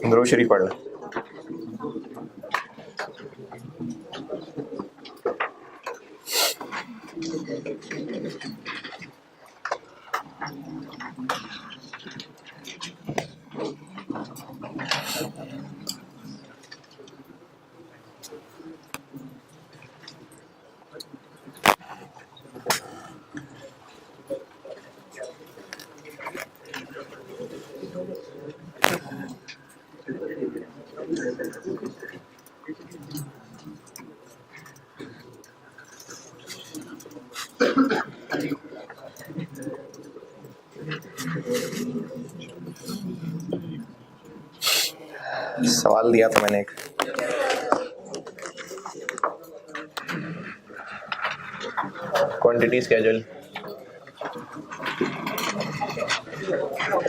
दुरूद शरीफ पढ़ लो। सवाल दिया था मैंने एक, quantity schedule,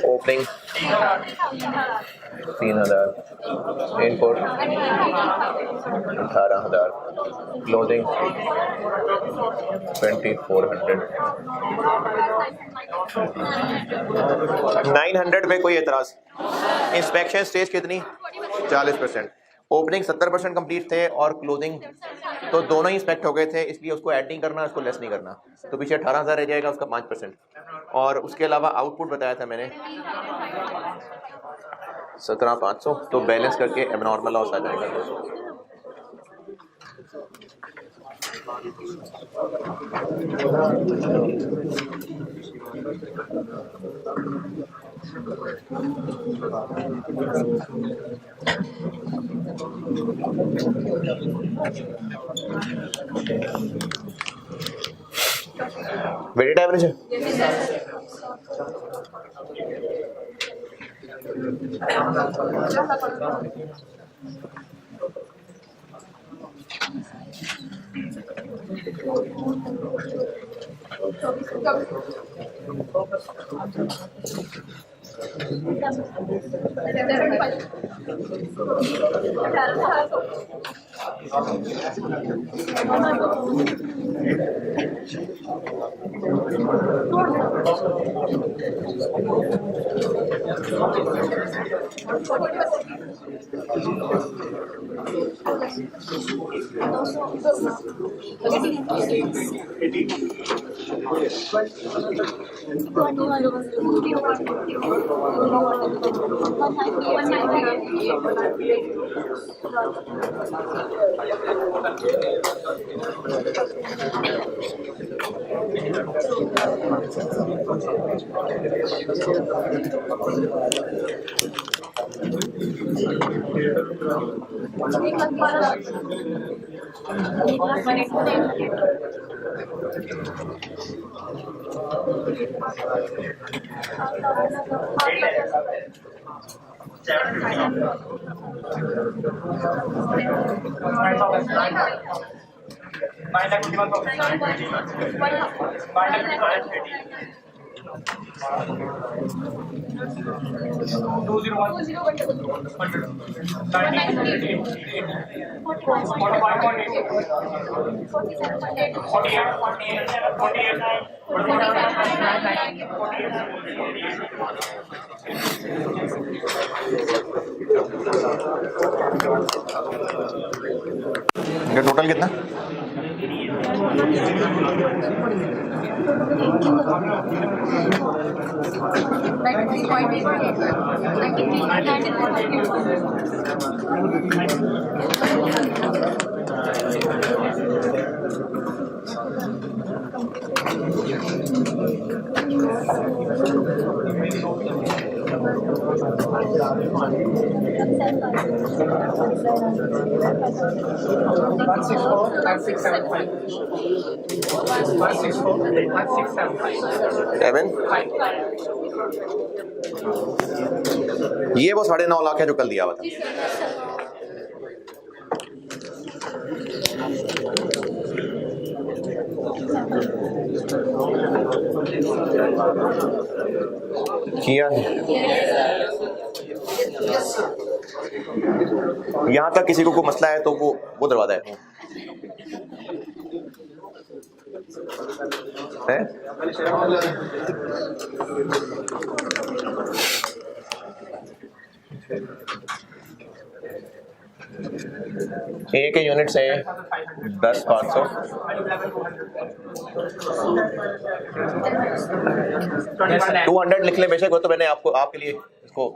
opening 3000, input 18,000, closing 2400। 900 पे कोई एतराज? इंस्पेक्शन स्टेज कितनी? 40%। ओपनिंग 70% कंप्लीट थे और क्लोजिंग तो दोनों ही इंस्पेक्ट हो गए थे, इसलिए उसको ऐड नहीं करना, उसको लेस नहीं करना, तो पीछे 18,000 रह जाएगा, उसका 5%। और उसके अलावा आउटपुट बताया था मैंने 17,500, तो बैलेंस करके एबनॉर्मल लॉस आ जाएगा 200। वेटेड एवरेज है। टोटल कितना? ये वो 9.5 लाख है जो कल दिया हुआ था। किया यहाँ तक किसी को कोई मसला है तो वो दरवाजा है। है? ए के यूनिट से 10,500 200 लिख ले बेशक, वो तो मैंने आपको आपके लिए इसको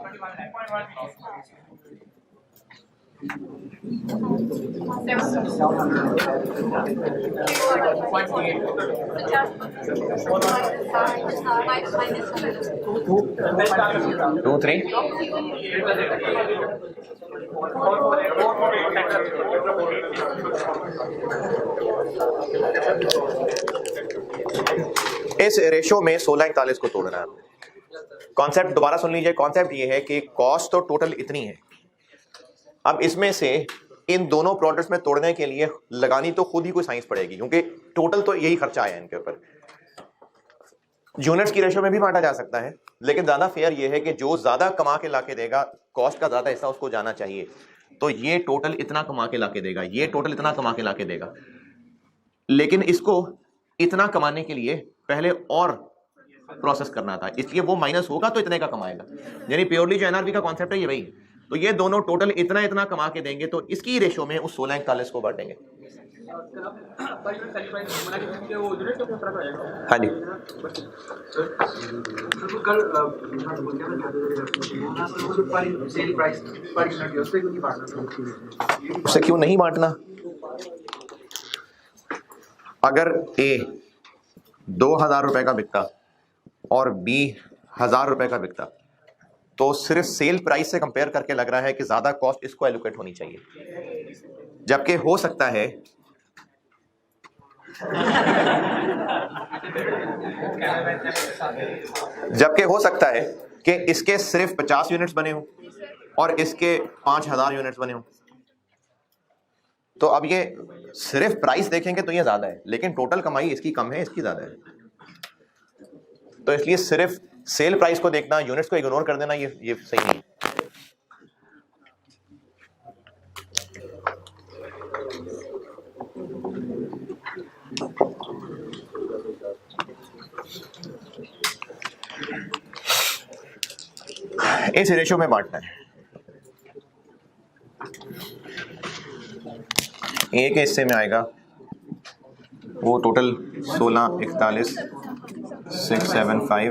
टू थ्री इस रेशो में 1641 को तोड़ना है। कॉन्सेप्ट दोबारा सुन लीजिए। कॉन्सेप्ट ये है कि कॉस्ट तो टोटल इतनी है, अब इसमें से इन दोनों प्रोडक्ट्स में तोड़ने के लिए लगानी तो खुद ही कोई साइंस पड़ेगी, क्योंकि टोटल तो यही खर्चा आया इनके ऊपर। यूनिट्स की रेशो में भी बांटा जा सकता है, लेकिन ज्यादा फेयर ये है कि जो ज्यादा कमा के लाके देगा, कॉस्ट का ज्यादा हिस्सा उसको जाना चाहिए। तो ये टोटल इतना कमा के लाके देगा, ये टोटल इतना कमा के लाके देगा, लेकिन इसको इतना कमाने के लिए पहले और प्रोसेस करना था, इसलिए वो माइनस होगा तो इतने का कमाएगा। यानी प्योरली जो एनआरबी का कॉन्सेप्ट है ये वही। तो ये दोनों टोटल इतना इतना कमा के देंगे, तो इसकी रेशो में उस 1641 को बांटेंगे। हाँ जी, उसे क्यों नहीं बांटना? अगर ए 2,000 रुपए का बिकता और बी 1,000 रुपए का बिकता, तो सिर्फ सेल प्राइस से कंपेयर करके लग रहा है कि ज्यादा कॉस्ट इसको एलोकेट होनी चाहिए, जबकि हो सकता है कि इसके सिर्फ 50 यूनिट्स बने हो और इसके 5,000 यूनिट्स बने हो। तो अब ये सिर्फ प्राइस देखेंगे तो ये ज्यादा है, लेकिन टोटल कमाई इसकी कम है, इसकी ज्यादा है। तो इसलिए सिर्फ सेल प्राइस को देखना, यूनिट्स को इग्नोर कर देना, ये सही नहीं। इस रेशो में बांटना है। ए के हिस्से में आएगा वो टोटल 16, 41, 675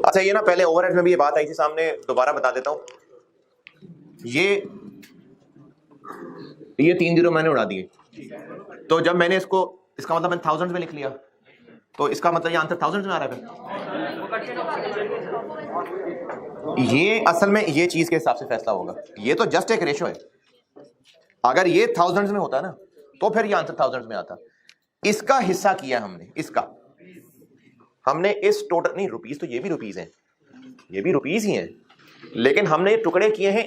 अच्छा, ये ना पहले ओवरहेड में भी ये बात आई थी सामने, दोबारा बता देता हूं। ये 3 जीरो मैंने उड़ा दिए, तो जब मैंने इसको, इसका मतलब मैंने थाउजेंड्स में लिख लिया, तो इसका मतलब ये आंसर थाउजेंड्स में आ रहा है। ये असल में ये चीज के हिसाब से फैसला होगा। ये तो जस्ट एक रेशो है। अगर ये थाउजेंड्स में होता ना, तो फिर ये आंसर थाउजेंड्स में आता। इसका हिस्सा किया हमने, हमने इस टोटल, नहीं रुपीज तो ये भी रुपीज हैं, ये भी रुपीज ही हैं, लेकिन हमने टुकड़े किए हैं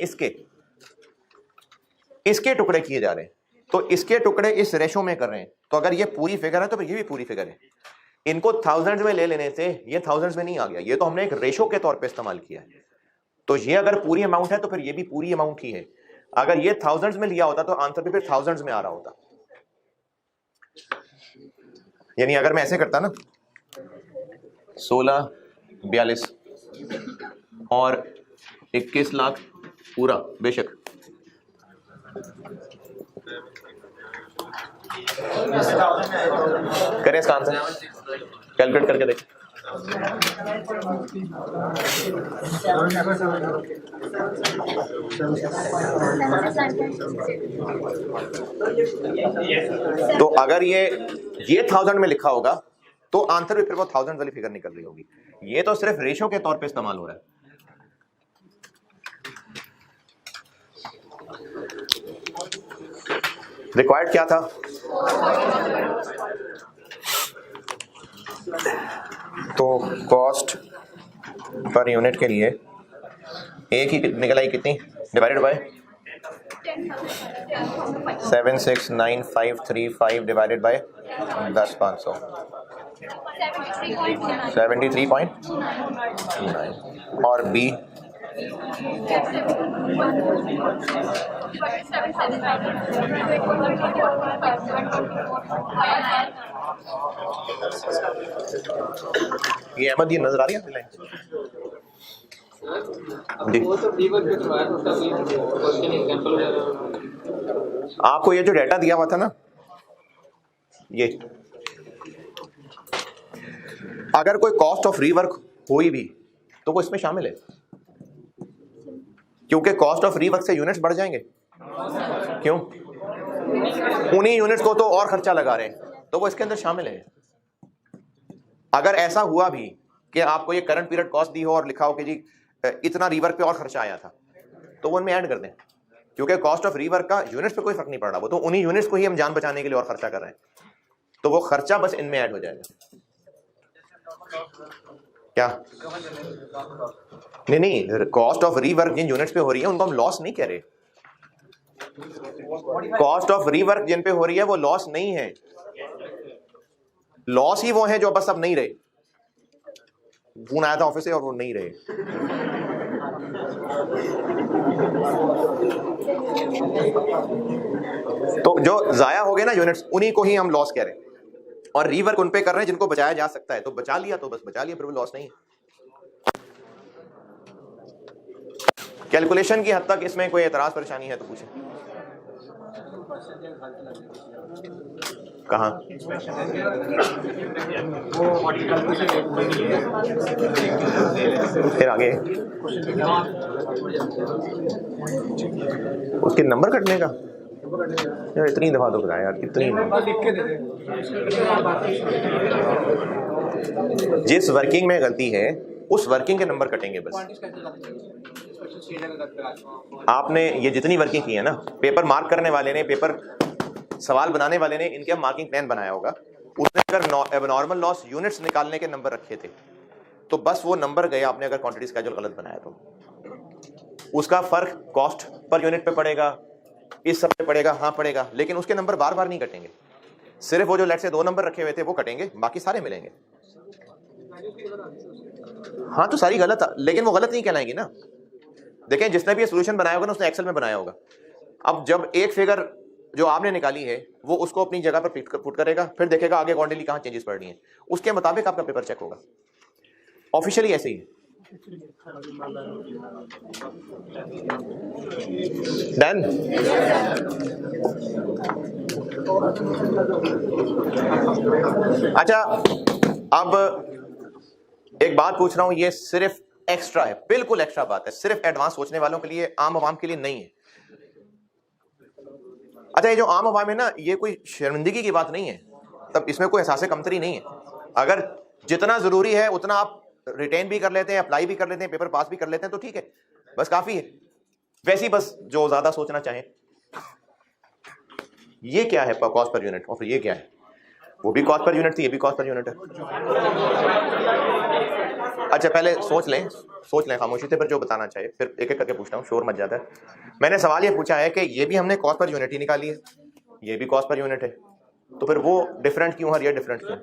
इसके टुकड़े किए जा रहे हैं, तो इसके टुकड़े इस रेशो में कर रहे हैं। तो अगर ये पूरी फिगर है तो फिर ये भी पूरी फिगर है। इनको थाउजेंड्स में ले लेने से ये थाउजेंड्स में नहीं आ गया, ये तो हमने एक रेशो के तौर पे इस्तेमाल किया है। तो ये अगर पूरी अमाउंट है तो फिर ये भी पूरी अमाउंट ही है। अगर ये थाउजेंड्स में लिया होता तो आंसर भी फिर थाउजेंड्स में आ रहा होता। यानी अगर मैं ऐसे करता ना 16, 42 और 21 लाख पूरा, बेशक करें इसका आंसर, कैलकुलेट करके देखें। तो अगर ये 1000 में लिखा होगा तो आंसर भी फिर वो 1000 वाली फिगर निकल रही होगी। ये तो सिर्फ रेशो के तौर पे इस्तेमाल हो रहा है। रिक्वायर्ड क्या था? तो कॉस्ट पर यूनिट के लिए एक ही निकल आई कितनी, डिवाइडेड बाय 769,535 डिवाइडेड बाय 10,500 73.9 और बी ये अहमद, ये नजर आ रही है लाइन आपको? ये जो डेटा दिया हुआ था ना, ये अगर कोई कॉस्ट ऑफ रीवर्क हुई भी तो वो इसमें शामिल है, क्योंकि कॉस्ट ऑफ रीवर्क से यूनिट्स बढ़ जाएंगे। क्यों? उन्हीं यूनिट्स को तो और खर्चा लगा रहे हैं, तो वो इसके अंदर शामिल है। अगर ऐसा हुआ भी कि आपको ये करंट पीरियड कॉस्ट दी हो और लिखा हो कि जी इतना रीवर्क पे और खर्चा आया था, तो वो उनमें ऐड कर दें, क्योंकि कॉस्ट ऑफ रीवर्क का यूनिट्स पे कोई फर्क नहीं पड़ रहा, वो तो उन्हीं यूनिट्स को ही हम जान बचाने के लिए और खर्चा कर रहे हैं, तो वो खर्चा बस इनमें ऐड हो जाएगा। क्या? नहीं, कॉस्ट ऑफ रीवर्क जिन यूनिट्स पे हो रही है उनको हम लॉस नहीं कह रहे। कॉस्ट ऑफ रीवर्क जिन पे हो रही है वो लॉस नहीं है, लॉस ही वो है जो बस अब नहीं रहे। फोन आया था ऑफिस से और वो नहीं रहे। तो जो जाया हो गए ना यूनिट्स, उन्हीं को ही हम लॉस कह रहे हैं, और रीवर्क उन पे कर रहे हैं जिनको बचाया जा सकता है, तो बचा लिया तो बस बचा लिया, फिर वो लॉस नहीं है। कैलकुलेशन की हद तक इसमें कोई एतराज परेशानी है तो पूछें। कहाँ? फिर आगे उसके नंबर कटने का यार, इतनी दफा तो बताया यार, कितनी। जिस वर्किंग में गलती है उस वर्किंग के नंबर कटेंगे बस। आपने ये जितनी वर्किंग की है ना, पेपर मार्क करने वाले ने, पेपर सवाल बनाने वाले ने इनके मार्किंग प्लान बनाया होगा, उसने अगर एबनॉर्मल लॉस यूनिट्स निकालने के नंबर रखे थे तो बस वो नंबर गए। आपने अगर क्वांटिटी स्केड्यूल गलत बनाया तो उसका फर्क कॉस्ट पर यूनिट पे पड़ेगा, इस सब पे पड़ेगा, हाँ पड़ेगा, लेकिन उसके नंबर बार बार नहीं कटेंगे। सिर्फ वो जो लेट से 2 नंबर रखे हुए थे वो कटेंगे, बाकी सारे मिलेंगे। हाँ तो सारी गलत, लेकिन वो गलत नहीं कहलाएंगी ना। देखें, जिसने भी ये सोल्यूशन बनाया होगा ना, उसने एक्सेल में बनाया होगा। अब जब एक फिगर जो आपने निकाली है वो उसको अपनी जगह पर पुट करेगा, फिर देखेगा आगे क्वांटिटी कहाँ चेंजेस पड़ रही हैं, उसके मुताबिक आपका पेपर चेक होगा। ऑफिशियली ऐसे ही है। डन। अच्छा, अब एक बात पूछ रहा हूं, ये सिर्फ एक्स्ट्रा है, बिल्कुल एक्स्ट्रा बात है, सिर्फ एडवांस सोचने वालों के लिए, आम आवाम के लिए नहीं है। अच्छा, ये जो आम आवाम है ना, ये कोई शर्मिंदगी की बात नहीं है, तब इसमें कोई एहसास कमतरी नहीं है। अगर जितना जरूरी है उतना आप रिटेन भी कर लेते हैं, अप्लाई भी कर लेते हैं, पेपर पास भी कर लेते हैं, तो ठीक है, बस काफी है। वैसे ही बस जो ज्यादा सोचना चाहें, ये क्या है कॉस्ट पर यूनिट, और फिर ये क्या है, वो भी कॉस्ट पर यूनिट थी, ये भी कॉस्ट पर यूनिट है। अच्छा, पहले सोच लें खामोशी से, फिर जो बताना चाहिए फिर एक एक करके पूछता हूँ, शोर मच जाता है। मैंने सवाल ये पूछा है कि ये भी हमने कॉस्ट पर यूनिट ही निकाली है, ये भी कॉस्ट पर यूनिट है, तो फिर वो डिफरेंट क्यों है, ये डिफरेंट क्यों?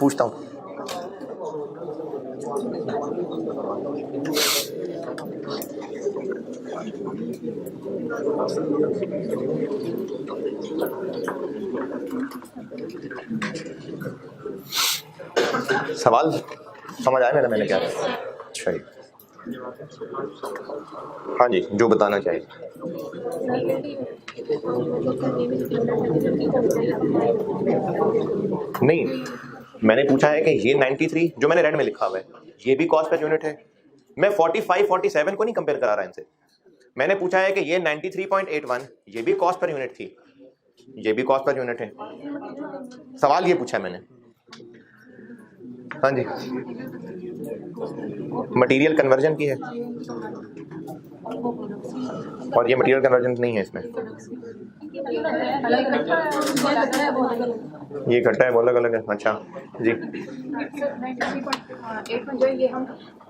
पूछता हूँ। सवाल समझ आया मेरा, मैंने क्या? अच्छा, हाँ जी, जो बताना चाहिए। नहीं, मैंने पूछा है कि ये 93 जो मैंने रेड में लिखा हुआ है ये भी कॉस्ट पर यूनिट है। मैं 45, 47 को नहीं कंपेयर करा रहा इनसे। मैंने पूछा है कि ये 93.81 ये भी कॉस्ट पर यूनिट थी, ये भी कॉस्ट पर यूनिट है। सवाल ये पूछा है मैंने। हाँ जी, मटेरियल कन्वर्जन की है। और ये मटेरियल कन्वर्जन नहीं है इसमें, ये इकट्ठा है, वो अलग अलग है। अच्छा जी। एक जो ये हम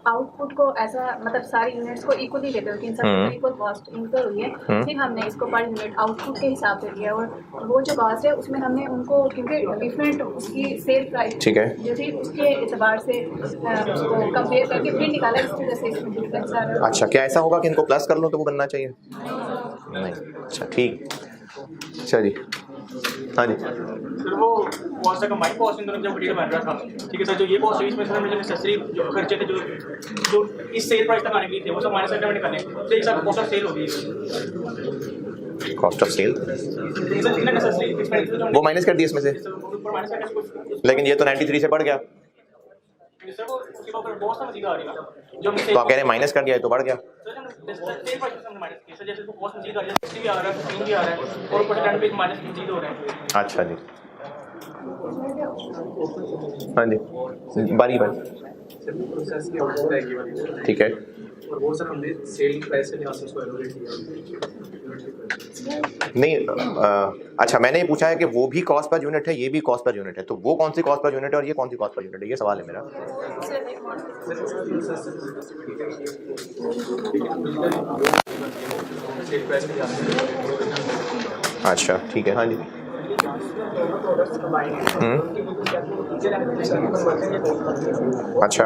आउटपुट को ऐसा मतलब सारी यूनिट्स को इक्वली लेते हैं कि इन सब इक्वल कॉस्ट इनकर हुई है, फिर हमने इसको पर यूनिट आउटपुट के हिसाब से दिया और वो जो कॉस्ट है उसमें हमने उनको क्योंकि डिफरेंट उसकी सेल प्राइस ठीक है जो थी उसके एतबार से उसको कंपेयर करके फिर निकाला, इस वजह से इसमें डिफरेंस आ रहा है। अच्छा, क्या ऐसा होगा कि इनको प्लस कर लो तो वो बनना चाहिए? नहीं। अच्छा ठीक। अच्छा जी। हाँ जी सर वो कॉस्ट का कंबाइंड कॉस्ट इन दोनों जब मटेरियल बन रहा था, ठीक है सर, जो ये कॉस्ट है इसमें सर मुझे नेसेसरी जो खर्चे थे जो इस सेल प्राइस तक आने के लिए थे वो सब माइनस करके मैंने करने, तो एक साथ कॉस्ट ऑफ सेल हो गई, कॉस्ट ऑफ सेल सर इतना नेसेसरी एक्सपेंडिचर वो माइनस कर दिया इसमें से, ऊपर माइनस करके लेकिन ये तो 93 से बढ़ गया, सर वो उसके ऊपर बहुत सा मजीद आ रही है जो तो आप कह रहे हैं माइनस कर दिया है तो बढ़ गया। सेल प्राइस हमने माइनस किया सर, जैसे वो कॉस्ट मजीद आ रही है, 60 भी आ रहा है, 15 भी आ रहा है और ऊपर टन पे माइनस मजीद हो रहे हैं। अच्छा जी। हाँ जी बारी बारी ठीक है। और वो सर हमने सेल प्राइस के लिहाज से उसको एलोकेट किया। नहीं अच्छा मैंने ये पूछा है कि वो भी कॉस्ट पर यूनिट है, ये भी कॉस्ट पर यूनिट है, तो वो कौन सी कॉस्ट पर यूनिट है और ये कौन सी कॉस्ट पर यूनिट है, ये सवाल है मेरा। सेल प्राइस के लिहाज से अच्छा ठीक है। हाँ जी अच्छा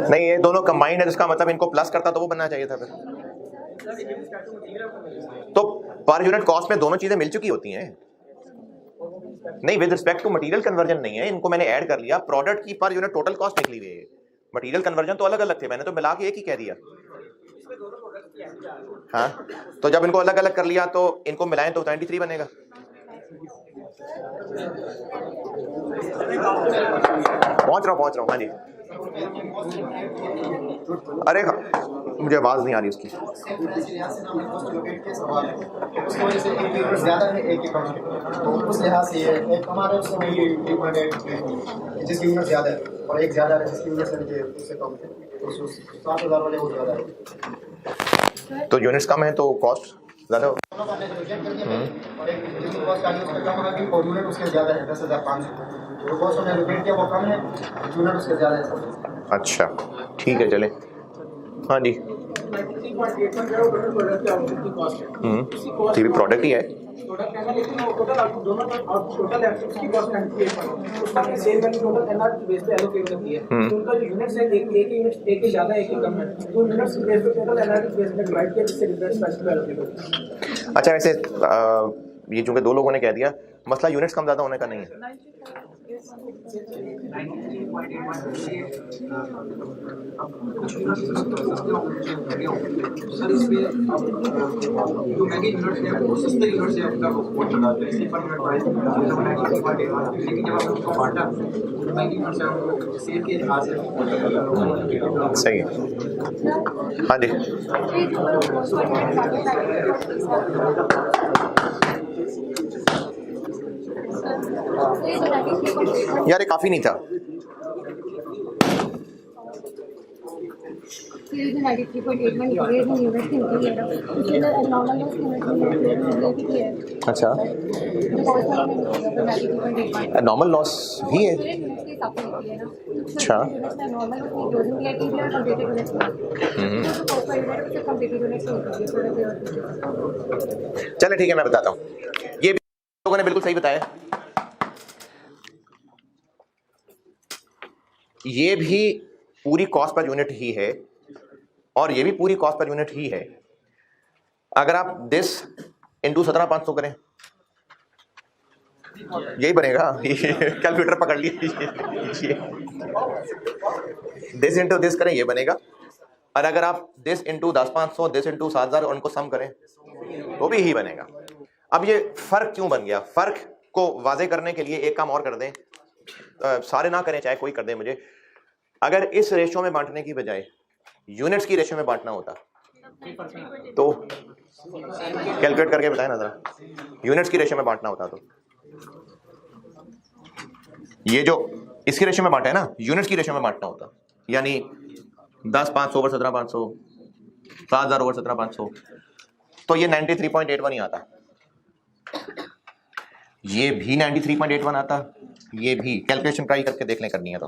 नहीं ये दोनों कंबाइंड है, जिसका मतलब इनको प्लस करता तो वो बनना चाहिए था फिर। तो पर यूनिट कॉस्ट में दोनों चीजें मिल चुकी होती हैं। नहीं with respect to material conversion नहीं है, इनको मैंने ऐड कर लिया, प्रोडक्ट की पर यूनिट टोटल कॉस्ट निकली हुई है, मटेरियल कन्वर्जन तो अलग अलग थे, मैंने तो मिला के एक ही कह दिया। हाँ तो जब इनको अलग अलग कर लिया तो इनको मिलाएं तो 93 बनेगा। पहुंच रहा हूँ हाँ जी। अरे मुझे आवाज नहीं आ रही उसकी। ज्यादा है एक कम है, तो उस लिहाज से एक हमारे उसमें ये 1.8 जिसकी यूनिट ज्यादा है और एक ज्यादा है जिसकी यूनिट से उससे कम है, तो 7,000 वाले वो ज्यादा है। तो यूनिट्स कम है तो कॉस्ट ज्यादा हो। और एक जिसकी कॉस्ट आई उसमें कम है और यूनिट उसके ज्यादा है 10,500, जो कॉस्ट हमने एलोकेट किया वो कम है, यूनिट उसके ज्यादा है। अच्छा ठीक है चले। हाँ जी ये भी प्रोडक्ट ही है। लेकिन टोटल आउटपुट दोनों टोटल आउटपुट की कॉस्ट 98 उसका हमने sale value total NR base पे एलोकेट कर दिया है, तो उनका जो यूनिट्स है एक यूनिट एक ही ज्यादा एक ही कम है, तो यूनिट्स बेस पे टोटल एनआर बेस पे डिवाइड किया जिससे डिफरेंस प्राइस पे एलोकेट होता है। अच्छा वैसे ये चूंकि दो लोगों ने कह दिया, मसला यूनिट्स कम ज्यादा होने का नहीं है। सर इसमें जो महंगे यूनिट्स हैं वो सस्ते यूनिट्स से अपना सपोर्ट लगाते हैं, पर यूनिट प्राइस लेकिन जब आपने उसको बांटा तो महंगे यूनिट्स से हम सेल के लिहाज से सही है। हाँ जी यार ये काफी नहीं था। सीरीज 93.81 यूनिट की यूनिट थी उसके अंदर नॉर्मल लॉस यूनिट की है। अच्छा नॉर्मल लॉस भी है। अच्छा नॉर्मल क्लोजिंग रिलेटिव और कंप्लीटेड यूनिट चले ठीक है मैं बताता हूँ, ये भी लोगों ने बिल्कुल सही बताया, ये भी पूरी कॉस्ट पर यूनिट ही है और ये भी पूरी कॉस्ट पर यूनिट ही है। अगर आप दिस इंटू 17,500 करें यही बनेगा। कैलकुलेटर पकड़ लिए दिस इंटू दिस करें ये बनेगा, और अगर आप दिस इंटू 10,500 दिस इंटू 7,000 उनको सम करें तो भी ही बनेगा। अब ये फर्क क्यों बन गया, फर्क को वाजे करने के लिए एक काम और कर दें, सारे ना करें चाहे कोई कर दे मुझे, अगर इस रेशो में बांटने की बजाय यूनिट्स की रेशो में बांटना होता तो कैलकुलेट करके बताएं ना जरा, यूनिट्स की रेशो में बांटना होता तो ये जो इसकी रेशो में बांटा है ना, यूनिट्स की रेशो में बांटना होता, यानी 10,500 over 17,500 7,000 ओवर 17,500, तो ये 93.81 ही आता, ये भी 93.81 आता, ये भी। कैलकुलेशन ट्राई करके देख लें, करनी है तो।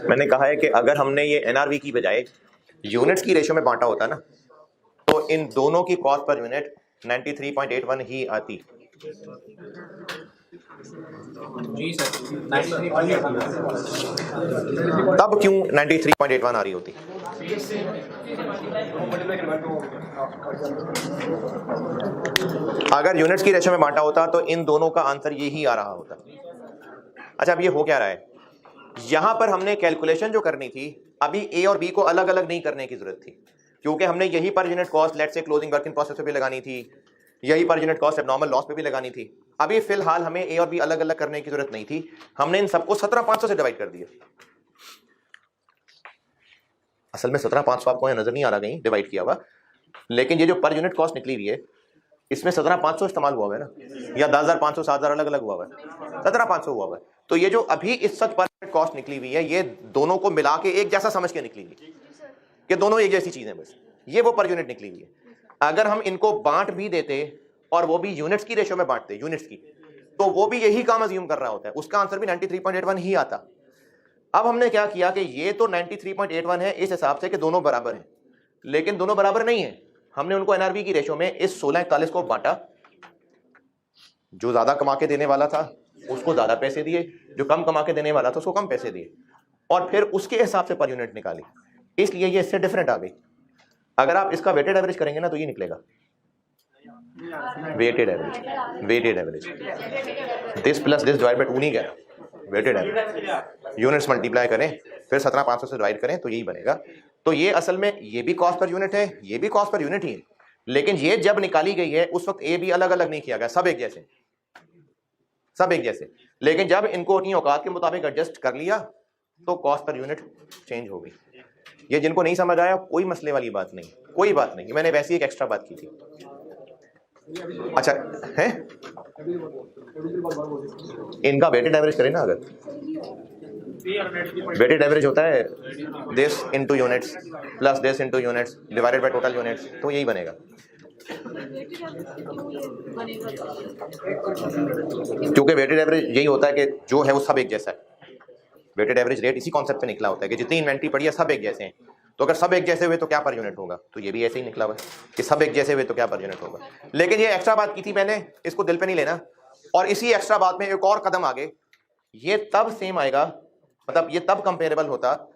मैंने कहा है कि अगर हमने ये एनआरवी की बजाय यूनिट्स की रेशो में बांटा होता ना, तो इन दोनों की कॉस्ट पर यूनिट 93.81 ही आती। जी सर, 93.81 तब क्यों 93.81 आ रही होती? अगर यूनिट्स की रेशो में बांटा होता तो इन दोनों का आंसर यही आ रहा होता। अच्छा, अब ये हो क्या रहा है, यहां पर हमने कैलकुलेशन जो करनी थी, अभी ए और बी को अलग अलग नहीं करने की जरूरत थी, क्योंकि हमने यही per unit cost let's say closing work in process पे भी लगानी थी, यही per unit cost abnormal loss पे भी लगानी थी। अभी फिलहाल हमें ए और बी अलग अलग करने की जरूरत नहीं थी, हमने इन सबको 17,500 से डिवाइड कर दिया। असल में 17,500 आपको नजर नहीं आ रहा कहीं डिवाइड किया हुआ, लेकिन ये जो पर यूनिट कॉस्ट निकली हुई है इसमें 17,500 इस्तेमाल हुआ है ना, या 10,500 7,000 अलग अलग हुआ है, 17,500 हुआ है। तो ये जो अभी इस वक्त पर यूनिट कॉस्ट निकली हुई है, ये दोनों को मिला के एक जैसा समझ के निकली हुई है कि दोनों एक जैसी चीजें, बस ये वो पर यूनिट निकली हुई है। अगर हम इनको बांट भी देते और वो भी यूनिट्स की रेशो में बांटते, यूनिट्स की, तो वो भी यही काम अज्यूम कर रहा होता है, उसका आंसर भी 93.81 ही आता। अब हमने क्या किया कि ये तो 93.81 है इस हिसाब से कि दोनों बराबर हैं, लेकिन दोनों बराबर नहीं है। हमने उनको एनआरबी की रेशो में इस 1641 को बांटा, जो ज्यादा कमा के देने वाला था उसको ज्यादा पैसे दिए, जो कम कमा के देने वाला था उसको कम पैसे दिए, और फिर उसके हिसाब से पर यूनिट निकाली, इसलिए ये इससे डिफरेंट आ गई। अगर आप इसका वेटेड एवरेज करेंगे ना तो ये निकलेगा weighted average, weighted average this plus this divide by 2 नहीं गया, वेटेड एवरेज यूनिट्स मल्टीप्लाई करें फिर 17,500 से डिवाइड करें तो यही बनेगा। तो ये असल में ये भी कॉस्ट पर यूनिट है, ये भी कॉस्ट पर यूनिट ही है, लेकिन ये जब निकाली गई है उस वक्त ए भी अलग अलग नहीं किया गया, सब एक जैसे, सब एक जैसे। लेकिन जब इनको अपनी औकात के मुताबिक एडजस्ट कर लिया तो कॉस्ट पर यूनिट चेंज हो गई। ये जिनको नहीं समझ आया कोई मसले वाली बात नहीं, कोई बात नहीं, मैंने वैसे ही एक एक्स्ट्रा बात की थी। अच्छा है, इनका वेटेड एवरेज करें ना, अगर वेटेड एवरेज होता है this into units plus this into units divided by total units, तो यही बनेगा। क्योंकि वेटेड एवरेज यही होता है कि जो है वो सब एक जैसा है। वेटेड एवरेज रेट इसी कॉन्सेप्ट पे निकला होता है कि जितनी इन्वेंट्री पड़ी है सब एक जैसे हैं, तो अगर सब एक जैसे हुए तो क्या पर यूनिट होगा, तो ये भी ऐसे ही निकला हुआ है कि सब एक जैसे हुए तो क्या पर यूनिट होगा। लेकिन ये एक्स्ट्रा बात की थी मैंने, इसको दिल पे नहीं लेना। और इसी एक्स्ट्रा बात में एक और कदम आगे, ये तब सेम आएगा, मतलब ये तब कंपेरेबल होता,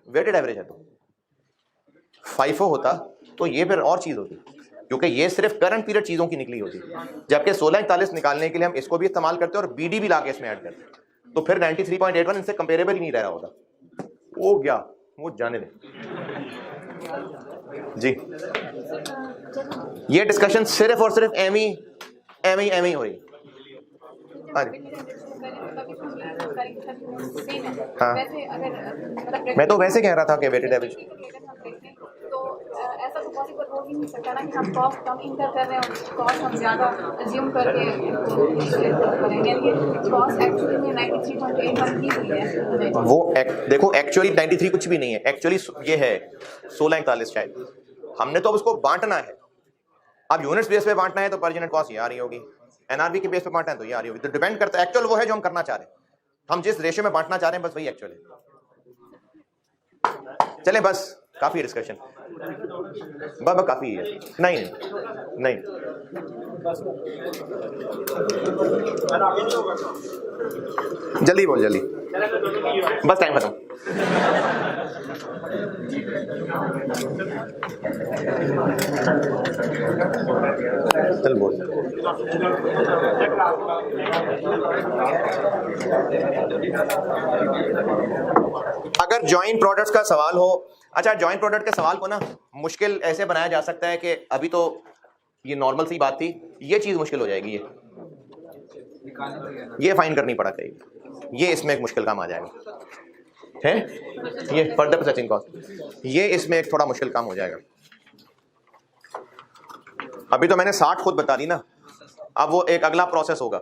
वेटेड एवरेज है तो FIFO होता तो ये फिर और चीज होती, क्योंकि ये सिर्फ करंट पीरियड चीजों की निकली होती, जबकि 1641 निकालने के लिए हम इसको भी इस्तेमाल करते और बीडी भी लाके इसमें ऐड करते, तो फिर 93.81 इनसे कंपेरेबल ही नहीं रह रहा होता। वो क्या, वो जाने दे जी। ये डिस्कशन सिर्फ और सिर्फ एम ही हो रही। हाँ, मैं तो वैसे कह रहा था कि वेटेड एवरेज, ऐसा तो पॉसिबल हो ही नहीं सकता ना कि हम कॉस्ट कम इंकर कर रहे हैं और कॉस्ट हम ज़्यादा अज्यूम करके करेंगे। कॉस्ट एक्चुअली में 93.81 की हुई है वो देखो एक्चुअली 93 कुछ भी नहीं है, एक्चुअली ये है 1641 शायद। हमने तो अब उसको बांटना है, अब यूनिट्स बेस पे बांटना है तो पर यूनिट कॉस्ट ये आ रही होगी, एनआरबी के बेस पे बांटना है तो ये आ रही होगी। तो डिपेंड करता है, एक्चुअल वो है जो हम करना चाह रहे हैं, हम जिस रेशियो में बांटना चाह रहे हैं बस वही एक्चुअल है। चले बस काफी डिस्कशन, बाबा काफी है। नहीं नहीं जल्दी बोल, जल्दी बस टाइम खत्म। चल बोल। अगर जॉइंट प्रोडक्ट्स का सवाल हो, अच्छा जॉइंट प्रोडक्ट के सवाल को ना मुश्किल ऐसे बनाया जा सकता है कि अभी तो ये नॉर्मल सी बात थी, ये चीज मुश्किल हो जाएगी, ये फाइन करनी पड़ा करेगी, ये इसमें एक मुश्किल काम आ जाएगा है, ये फर्दर प्रोसेसिंग कॉस्ट, ये इसमें एक थोड़ा मुश्किल काम हो जाएगा। अभी तो मैंने 60 खुद बता दी ना, अब वो एक अगला प्रोसेस होगा,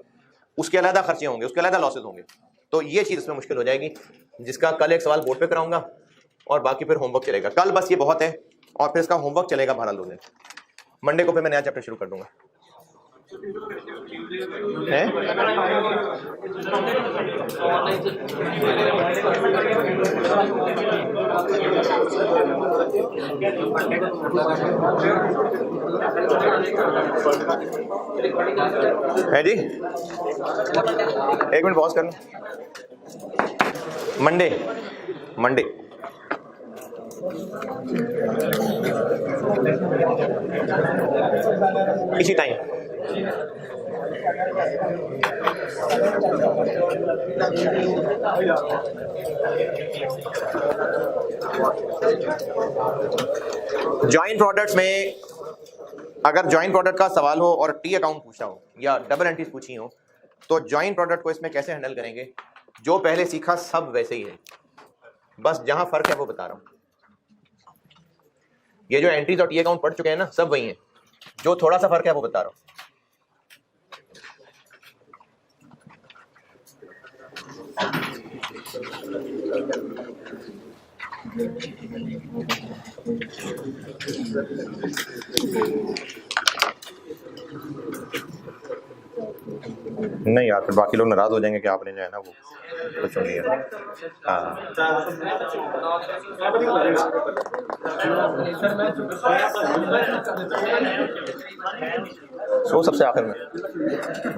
उसके अलग खर्चे होंगे, उसके अलग लॉसेस होंगे, तो ये चीज़ इसमें मुश्किल हो जाएगी, जिसका कल एक सवाल बोर्ड पे कराऊंगा और बाकी फिर होमवर्क चलेगा। कल बस ये बहुत है और फिर इसका होमवर्क चलेगा बहरहाल 2 दिन। मंडे को फिर मैं नया चैप्टर शुरू कर दूंगा। है है जी, 1 मिनट पॉज कर लो। मंडे इसी टाइम जॉइंट प्रोडक्ट्स में अगर जॉइंट प्रोडक्ट का सवाल हो और टी अकाउंट पूछा हो या डबल एंट्रीज पूछी हो, तो जॉइंट प्रोडक्ट को इसमें कैसे हैंडल करेंगे? जो पहले सीखा सब वैसे ही है, बस जहां फर्क है वो बता रहा हूं। ये जो एंट्रीज और टी अकाउंट पढ़ चुके हैं ना, सब वही है, जो थोड़ा सा फर्क है वो बता रहा हूं। नहीं यार, फिर बाकी लोग नाराज हो जाएंगे कि आपने जो है ना वो कुछ नहीं है। हाँ सो सबसे आखिर में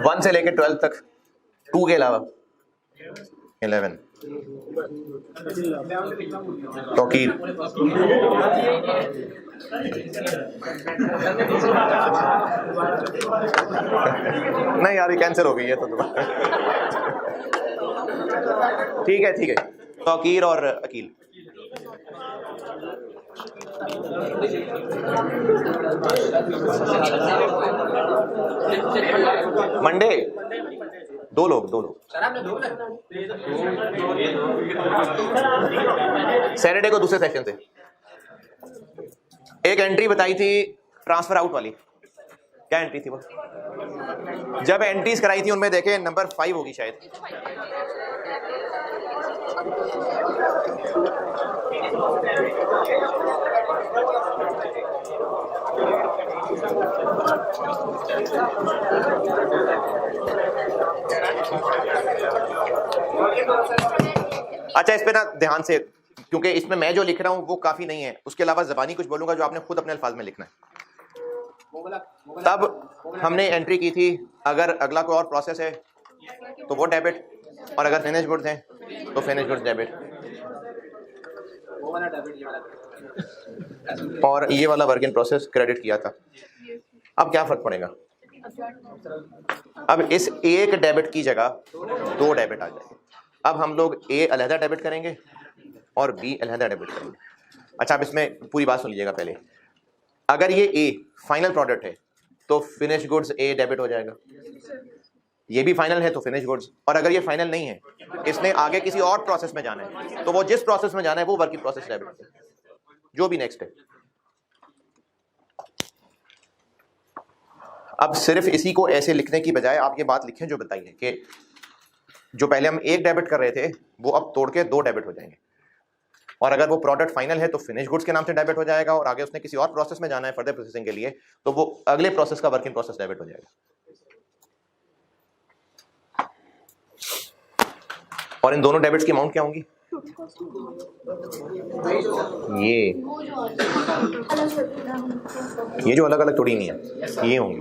1 से लेके 12 तक, 2 के अलावा 11 तौकीर। नहीं यार, ये कैंसिल हो गई है तो दोबारा। ठीक है, तौकीर और अकील। मंडे 2 लोग सैटरडे को दूसरे सेक्शन से एक एंट्री बताई थी ट्रांसफर आउट वाली। क्या एंट्री थी वो? जब एंट्रीज कराई थी उनमें देखे नंबर 5 होगी शायद। अच्छा, इस पे ना ध्यान से, क्योंकि इसमें मैं जो लिख रहा हूं वो काफी नहीं है, उसके अलावा ज़बानी कुछ बोलूंगा जो आपने खुद अपने अल्फाज में लिखना है। तब हमने एंट्री की थी, अगर अगला कोई और प्रोसेस है तो वो डेबिट, और अगर फिनिश गुड्स हैं तो फिनिश गुड्स डेबिट, और ये वाला वर्क इन प्रोसेस क्रेडिट किया था। अब क्या फर्क पड़ेगा? अब इस एक डेबिट की जगह 2 डेबिट आ जाएंगे। अब हम लोग ए अलहदा डेबिट करेंगे और बी अलहदा डेबिट करेंगे। अच्छा, अब इसमें पूरी बात सुन लीजिएगा पहले। अगर ये ए फाइनल प्रोडक्ट है तो फिनिश गुड्स ए डेबिट हो जाएगा, ये भी फाइनल है तो फिनिश गुड्स। और अगर ये फाइनल नहीं है, इसने आगे किसी और प्रोसेस में जाना है, तो वो जिस प्रोसेस में जाना है वो वर्क इन प्रोसेस डेबिट, जो भी नेक्स्ट है। अब सिर्फ इसी को ऐसे लिखने की बजाय आप ये बात लिखें जो बताई है कि जो पहले हम एक डेबिट कर रहे थे वो अब तोड़ के 2 डेबिट हो जाएंगे, और अगर वो प्रोडक्ट फाइनल है तो फिनिश गुड्स के नाम से डेबिट हो जाएगा, और आगे उसने किसी और प्रोसेस में जाना है फर्दर प्रोसेसिंग के लिए, तो वो अगले प्रोसेस का वर्क इन प्रोसेस डेबिट हो जाएगा। और इन दोनों डेबिट्स की अमाउंट क्या होंगी? ये जो अलग अलग थोड़ी नहीं है, ये होंगी।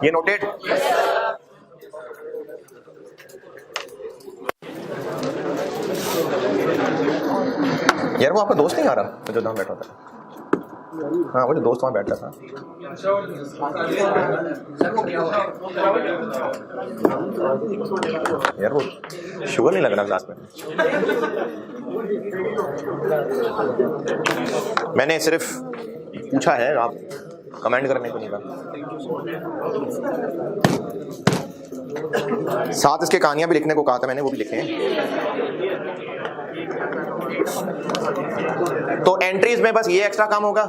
ये नोटेड। यार वो आपका दोस्त नहीं आ रहा जो वहाँ बैठा था? हाँ वो जो दोस्त वहाँ बैठा था। यार वो शुगर नहीं लग रहा ग्लास में। मैंने सिर्फ पूछा है, आप कमेंट करने को नहीं कहा। साथ इसके कहानियां भी लिखने को कहा था मैंने, वो भी लिखे हैं। तो एंट्रीज में बस ये एक्स्ट्रा काम होगा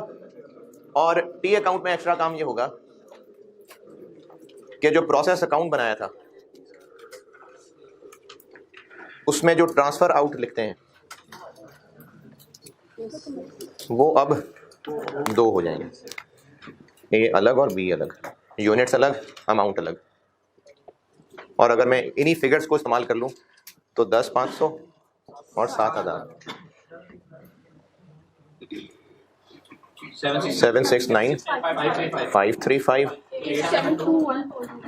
और टी अकाउंट में एक्स्ट्रा काम ये होगा कि जो प्रोसेस अकाउंट बनाया था उसमें जो ट्रांसफर आउट लिखते हैं वो अब 2 हो जाएंगे, ए अलग और बी अलग, यूनिट्स अलग, अमाउंट अलग। और अगर मैं इन्हीं फिगर्स को इस्तेमाल कर लूं तो 10,500 और 7,000, 769 535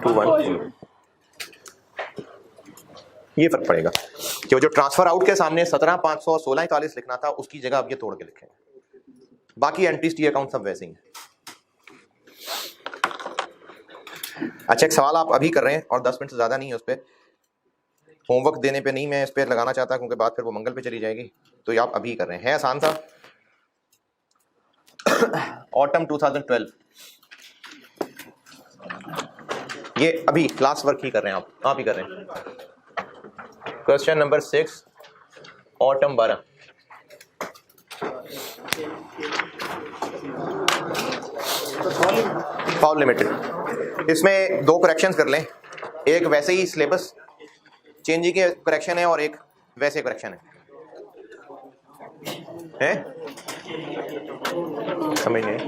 214। ये फर्क पड़ेगा कि वो जो ट्रांसफर आउट के सामने 17,500 और 16,41 लिखना था उसकी जगह अब ये तोड़ के लिखेंगे। बाकी एंट्रीज टी अकाउंट सब वैसे ही हैं। अच्छा, एक सवाल आप अभी कर रहे हैं और 10 मिनट से ज़्यादा नहीं है उस पर, होमवर्क देने पे नहीं मैं इस पर लगाना चाहता क्योंकि बात फिर वो मंगल पे चली जाएगी, तो ये आप अभी कर रहे हैं। है आसान सा। ऑटम 2012, ये अभी क्लास वर्क ही कर रहे हैं आप ही कर रहे हैं। Question number 6 autumn 12। Foul limited, इसमें 2 करेक्शंस कर लें। एक वैसे ही सिलेबस चेंजिंग के करेक्शन है और एक वैसे करेक्शन है? समझ नहीं।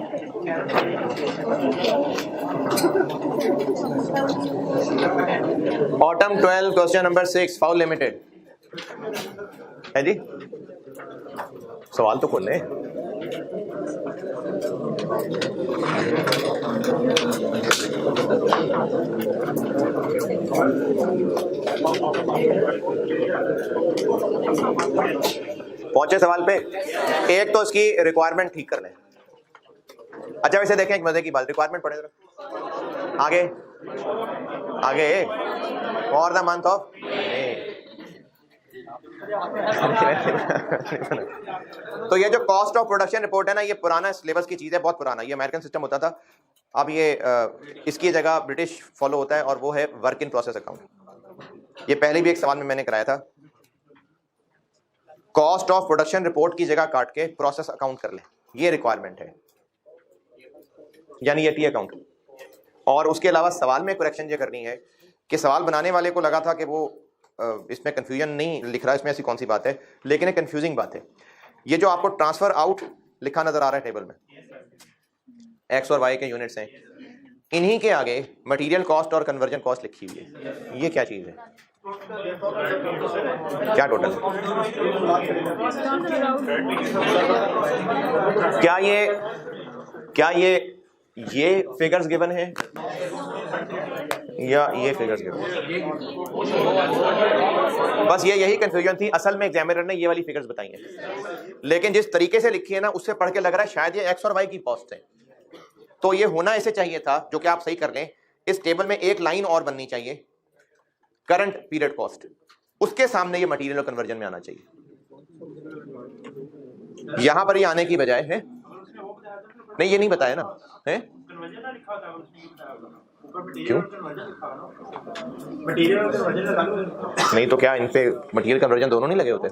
Autumn 12 question number 6 foul limited है जी। सवाल तो खोल लें। पहुंचे सवाल पे। एक तो इसकी रिक्वायरमेंट ठीक कर लें। अच्छा वैसे देखें एक मजे की बात, रिक्वायरमेंट पढ़े जरा आगे आगे। फॉर द मंथ ऑफ तो ये जो कॉस्ट ऑफ प्रोडक्शन रिपोर्ट है ना, ये पुराना सिलेबस की चीज़ है, बहुत पुराना। ये अमेरिकन सिस्टम होता था, अब ये इसकी जगह ब्रिटिश फॉलो होता है और वो है वर्क इन प्रोसेस अकाउंट। ये पहले भी एक सवाल में मैंने कराया था। कॉस्ट ऑफ प्रोडक्शन रिपोर्ट की जगह काट के प्रोसेस अकाउंट कर लें, ये रिक्वायरमेंट है, यानी ये टी अकाउंट। और उसके अलावा सवाल में करेक्शन ये करनी है कि सवाल बनाने वाले को लगा था कि वो इसमें कंफ्यूजन नहीं लिख रहा, इसमें ऐसी कौन सी बात है, लेकिन एक कंफ्यूजिंग बात है। ये जो आपको ट्रांसफर आउट लिखा नजर आ रहा है टेबल में, एक्स और वाई के यूनिट्स हैं, इन्हीं के आगे मटेरियल कॉस्ट और कन्वर्जन कॉस्ट लिखी हुई है। ये क्या चीज है? क्या टोटल है? क्या ये फिगर्स गिवन है? या ये फिगर्स गिवन, बस यही कंफ्यूजन थी। असल में एग्जामिनर ने ये वाली फिगर्स बताई हैं, लेकिन जिस तरीके से लिखी है ना उससे पढ़ के लग रहा है शायद ये एक्स और वाई की कॉस्ट है। तो ये होना ऐसे चाहिए था, जो कि आप सही कर लें। इस टेबल में एक लाइन और बननी चाहिए, करंट पीरियड कॉस्ट, उसके सामने ये मटेरियल और कन्वर्जन में आना चाहिए। यहां पर ये आने की बजाय है नहीं, ये नहीं बताया ना है, क्यों नहीं? तो क्या इन पे मटेरियल कन्वर्जन दोनों नहीं लगे होते?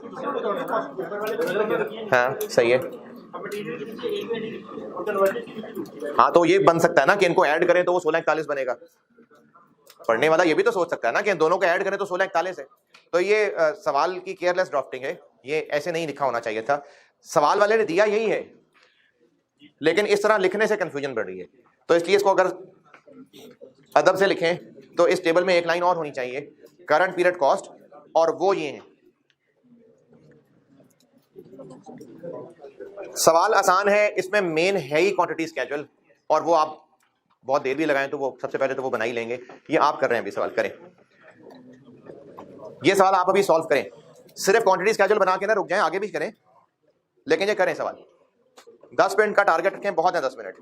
हाँ सही है। हाँ तो ये बन सकता है ना कि इनको ऐड करें तो वो 1641 बनेगा। पढ़ने वाला ये भी तो सोच सकता है ना कि इन दोनों को ऐड करें तो 1641 है। तो ये सवाल की केयरलेस ड्राफ्टिंग है, ये ऐसे नहीं लिखा होना चाहिए था। सवाल वाले ने दिया यही है, लेकिन इस तरह लिखने से कंफ्यूजन बढ़ रही है। तो इसलिए इसको अगर अदब से लिखें तो इस टेबल में एक लाइन और होनी चाहिए, करंट पीरियड कॉस्ट, और वो ये है। सवाल आसान है, इसमें मेन है ही क्वांटिटी स्केड्यूल, और वो आप बहुत देर भी लगाएं तो वो सबसे पहले तो वो बना ही लेंगे। ये आप कर रहे हैं अभी, सवाल करें, ये सवाल आप अभी सॉल्व करें। सिर्फ क्वांटिटी स्केड्यूल बना के ना रुक जाएं, आगे भी करें, लेकिन ये करें सवाल। 10 मिनट का टारगेट रखें, बहुत है 10 मिनट।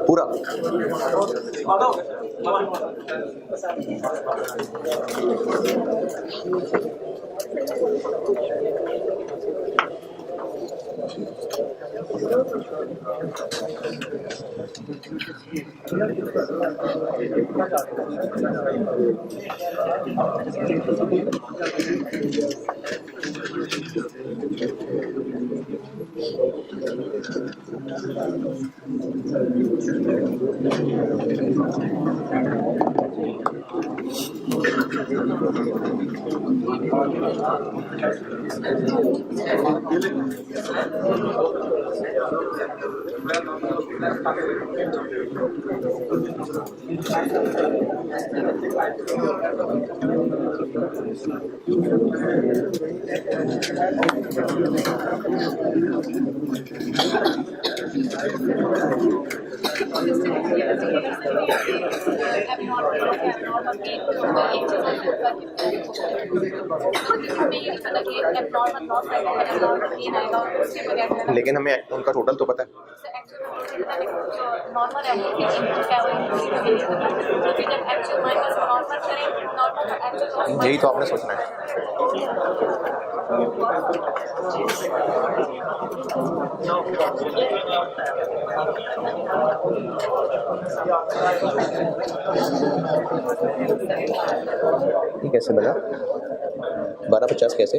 पूरा लेकिन हमें उनका टोटल तो पता है। यही तो आपने सोचना है। ये कैसे बना 1250 कैसे?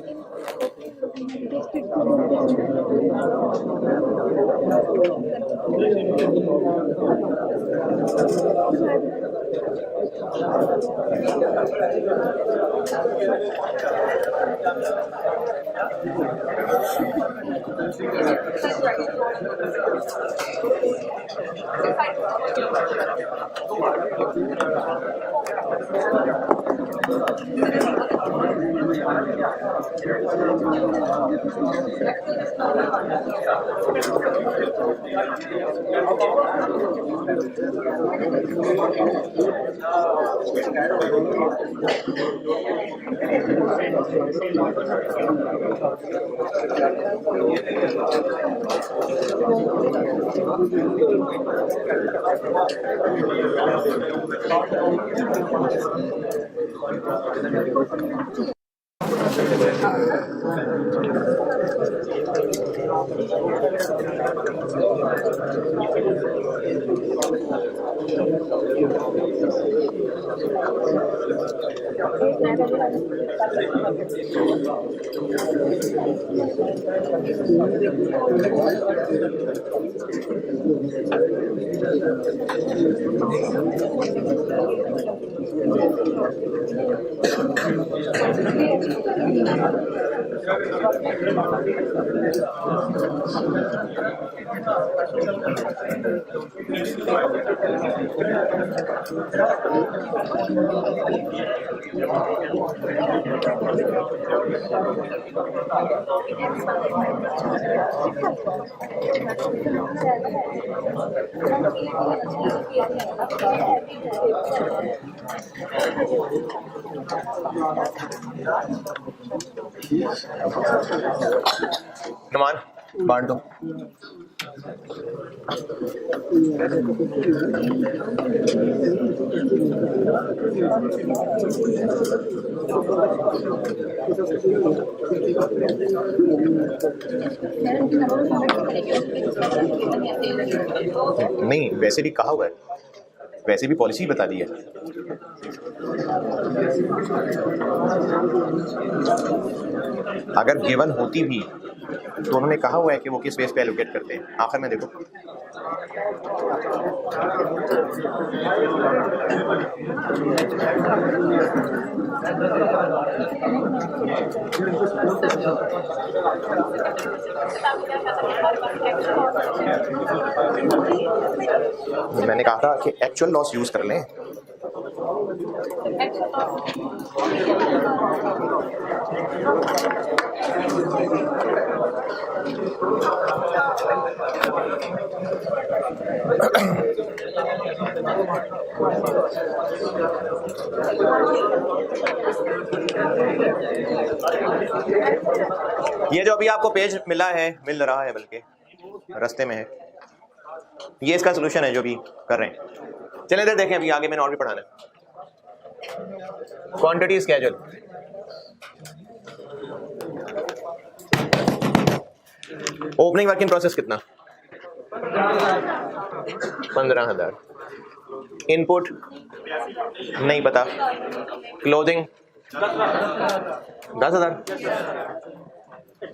नुमान बांट दो। नहीं, वैसे भी कहा हुआ है, वैसे भी पॉलिसी बता दी है। अगर गिवन होती भी तो उन्होंने कहा हुआ है कि वो किस बेस पे एलोकेट करते हैं। आखिर में देखो, मैंने कहा था कि एक्चुअल लॉस यूज कर लें। ये जो अभी आपको पेज मिल रहा है बल्कि रास्ते में है, ये इसका सोल्यूशन है जो भी कर रहे हैं। चलिए इधर देखें, अभी आगे मैंने और भी पढ़ाना है। Quantity schedule, opening working process कितना? 15,000। इनपुट नहीं पता, क्लोजिंग 10,000।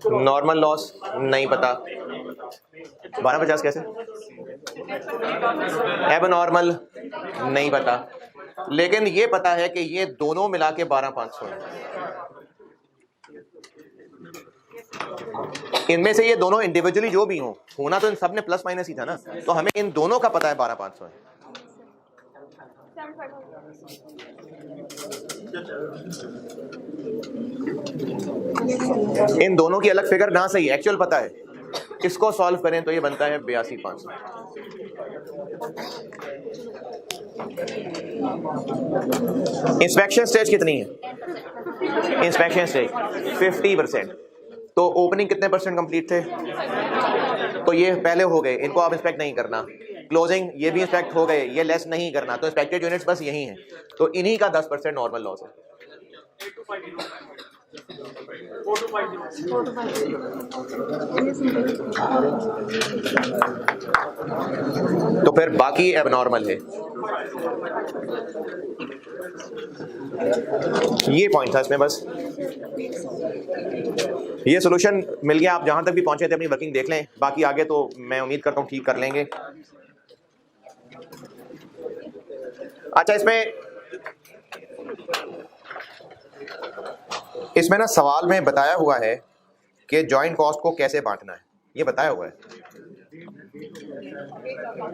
नॉर्मल लॉस नहीं पता, 1250 कैसे? एब नॉर्मल नहीं पता, लेकिन ये पता है कि ये दोनों मिला के 12,500 है। इनमें से ये दोनों इंडिविजुअली जो भी होना तो इन सब ने प्लस माइनस ही था ना, तो हमें इन दोनों का पता है 12,500 है। इन दोनों की अलग फिगर ना सही, एक्चुअल पता है। इसको सॉल्व करें तो ये बनता है 82,500। इंस्पेक्शन स्टेज कितनी है? Inspection stage 50%। तो ओपनिंग कितने परसेंट कंप्लीट थे? तो ये पहले हो गए, इनको आप इंस्पेक्ट नहीं करना। क्लोजिंग ये भी इंस्पेक्ट हो गए, ये लेस नहीं करना, तो इंस्पेक्टेड यूनिट्स बस यही हैं। तो इन्हीं का 10% नॉर्मल लॉस है। तो फिर बाकी एबनॉर्मल है। ये पॉइंट था इसमें, बस ये सॉल्यूशन मिल गया। आप जहां तक भी पहुंचे थे अपनी वर्किंग देख लें, बाकी आगे तो मैं उम्मीद करता हूं ठीक कर लेंगे। अच्छा, इसमें ना सवाल में बताया हुआ है कि जॉइंट कॉस्ट को कैसे बांटना है, ये बताया हुआ है।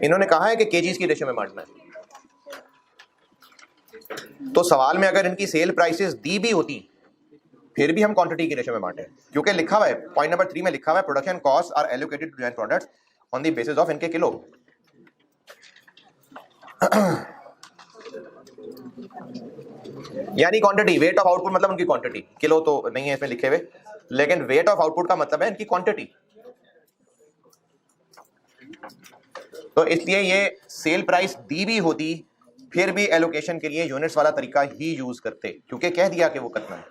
इन्होंने कहा है कि केजीज की रेशियो में बांटना है। तो सवाल में अगर इनकी सेल प्राइसेस दी भी होती फिर भी हम क्वांटिटी की रेशियो में बांटे, क्योंकि लिखा हुआ है पॉइंट नंबर 3 में लिखा हुआ है production cost are allocated to joint products on the basis of इनके किलो। यानी क्वांटिटी, वेट ऑफ आउटपुट मतलब उनकी क्वांटिटी, किलो तो नहीं है इसमें लिखे हुए, लेकिन वेट ऑफ आउटपुट का मतलब है इनकी क्वांटिटी। तो इसलिए ये सेल प्राइस दी भी होती फिर भी एलोकेशन के लिए यूनिट्स वाला तरीका ही यूज करते, क्योंकि कह दिया कि वो कितना है।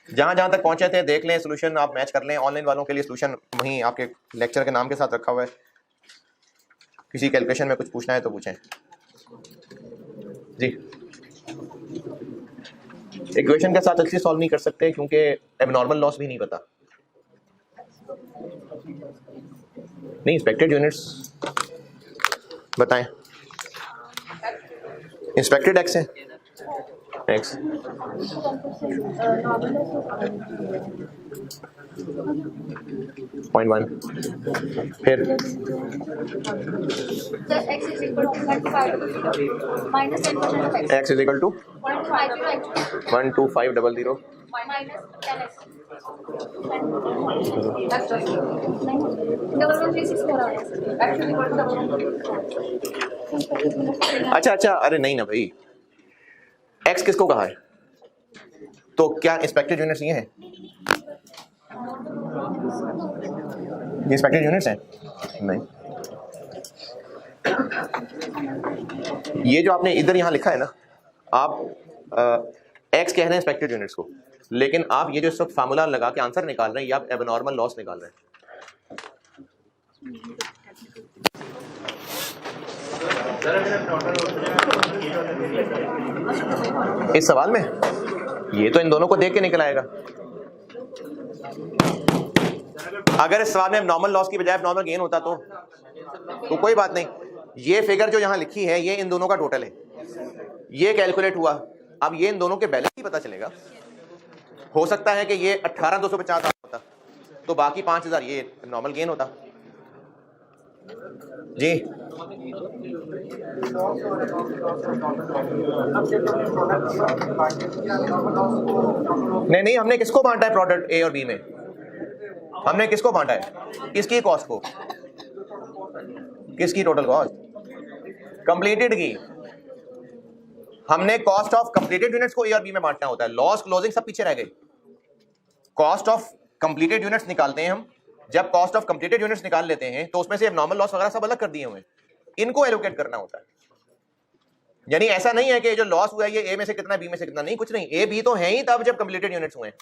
जहां जहां तक पहुंचे थे देख लें, सॉल्यूशन आप मैच कर लें। ऑनलाइन वालों के लिए सॉल्यूशन वहीं आपके लेक्चर के नाम के साथ रखा हुआ है। किसी कैलकुलेशन में कुछ पूछना है तो पूछें जी। इक्वेशन के साथ अच्छी सॉल्व नहीं कर सकते क्योंकि एबनॉर्मल लॉस भी नहीं पता। नहीं, इंस्पेक्टेड यूनिट्स बताएं। इंस्पेक्टेड एक्स है, एक्स .1 फिर x is equal to 125 minus 10% of x. x is equal to 12500 minus 10x. That's just Double 136 हो रहा है. actually equal to double. अच्छा, अरे नहीं ना भाई, x किसको कहा है? तो क्या इंस्पेक्टेड यूनिट्स ये हैं? ये इंस्पेक्टेड यूनिट्स हैं? नहीं, ये जो आपने इधर यहाँ लिखा है ना, आप x कह रहे हैं इंस्पेक्टेड यूनिट्स को, लेकिन आप ये जो इस वक्त फार्मूला लगा के आंसर निकाल रहे हैं, ये आप एबनॉर्मल लॉस निकाल रहे हैं। इस सवाल में ये तो इन दोनों को देख के निकल आएगा। अगर इस सवाल में नॉर्मल लॉस की बजाय नॉर्मल गेन होता तो कोई बात नहीं। ये फिगर जो यहाँ लिखी है ये इन दोनों का टोटल है, ये कैलकुलेट हुआ। अब ये इन दोनों के बैलेंस ही पता चलेगा। हो सकता है कि ये 18,250 होता तो बाकी 5,000 ये नॉर्मल गेन होता। जी नहीं, हमने किसको बांटा है प्रोडक्ट ए और बी में? हमने किसको बांटा है? किसकी कॉस्ट को? किसकी टोटल कॉस्ट? कंप्लीटेड की। हमने कॉस्ट ऑफ कंप्लीटेड यूनिट्स को ए और बी में बांटना होता है। लॉस, क्लोजिंग सब पीछे रह गए। कॉस्ट ऑफ कंप्लीटेड यूनिट्स निकालते हैं हम। जब कॉस्ट ऑफ कंप्लीटेड यूनिट्स निकाल लेते हैं तो उसमें से नॉर्मल लॉस वगैरह सब अलग कर दिए हुए हैं, इनको एलोकेट करना होता है। यानी ऐसा नहीं है कि जो लॉस हुआ है ये ए में से कितना, बी में से कितना, नहीं, कुछ नहीं। ए बी तो है ही तब जब कंप्लीटेड यूनिट्स हुए।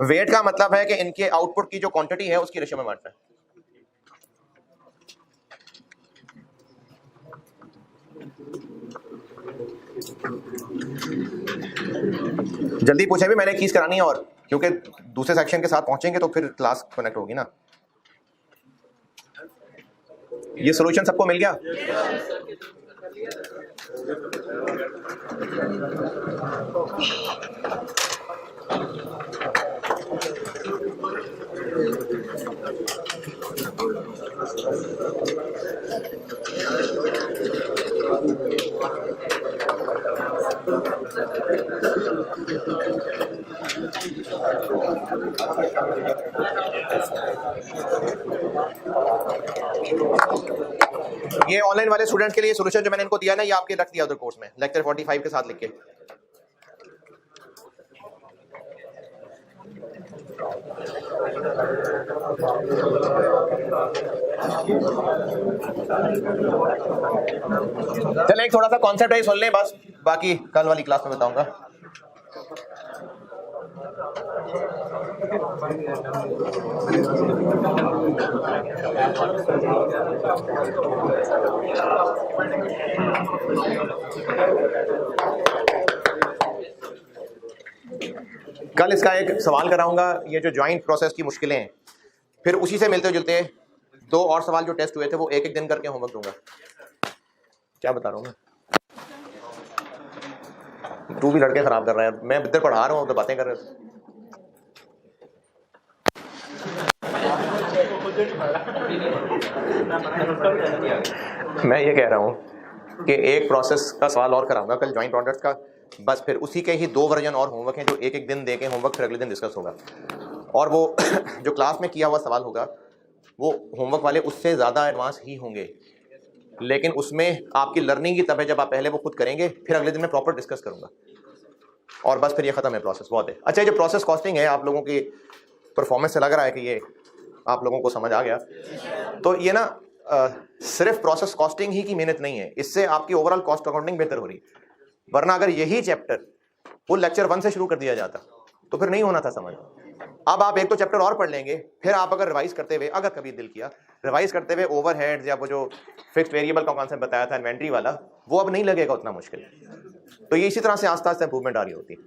वेट का मतलब है कि इनके आउटपुट की जो क्वांटिटी है उसकी रेशियो में बांटना है। जल्दी पूछे भी, मैंने कीज करानी है और क्योंकि दूसरे सेक्शन के साथ पहुंचेंगे तो फिर क्लास कनेक्ट होगी ना। ये सॉल्यूशन सबको मिल गया? ये ऑनलाइन वाले स्टूडेंट्स के लिए सॉल्यूशन जो मैंने इनको दिया ना, ये आपके रख दिया उधर कोर्स में, लेक्चर 45 के साथ लिख के। चलें एक थोड़ा सा कॉन्सेप्ट है सुन लें बस, बाकी कल वाली क्लास में बताऊंगा। कल इसका एक सवाल कराऊंगा, ये जो ज्वाइंट प्रोसेस की मुश्किलें हैं, फिर उसी से मिलते जुलते 2 और सवाल जो टेस्ट हुए थे वो एक दिन करके होमवर्क दूंगा। क्या बता रहा हूँ मैं, तू भी लड़के खराब कर रहा है। मैं इधर पढ़ा रहा हूँ तो बातें कर रहे थे। मैं ये कह रहा हूँ कि एक प्रोसेस का सवाल और कराऊंगा कल ज्वाइंट प्रोडक्ट्स का, बस फिर उसी के ही 2 वर्जन और होमवर्क हैं जो एक दिन देके होमवर्क फिर अगले दिन डिस्कस होगा। और वो जो क्लास में किया हुआ सवाल होगा वो होमवर्क वाले उससे ज़्यादा एडवांस ही होंगे, लेकिन उसमें आपकी लर्निंग की तब है जब आप पहले वो खुद करेंगे, फिर अगले दिन मैं प्रॉपर डिस्कस करूँगा और बस फिर ये ख़त्म है प्रोसेस। बहुत है। अच्छा, ये जो प्रोसेस कॉस्टिंग है, आप लोगों की परफॉर्मेंस से लग रहा है कि ये आप लोगों को समझ आ गया। तो ये ना सिर्फ प्रोसेस कॉस्टिंग ही की मेहनत नहीं है, इससे आपकी ओवरऑल कॉस्ट अकाउंटिंग बेहतर हो रही है। वरना अगर यही चैप्टर वो लेक्चर 1 से शुरू कर दिया जाता तो फिर नहीं होना था समझ। अब आप एक तो चैप्टर और पढ़ लेंगे, फिर आप अगर रिवाइज करते हुए, अगर कभी दिल किया रिवाइज करते हुए ओवरहेड्स या वो जो फिक्स्ड वेरिएबल का कॉन्सेप्ट बताया था इन्वेंट्री वाला, वो अब नहीं लगेगा उतना मुश्किल। तो ये इसी तरह से आस्ते आस्ते इंप्रूवमेंट आ रही होती है।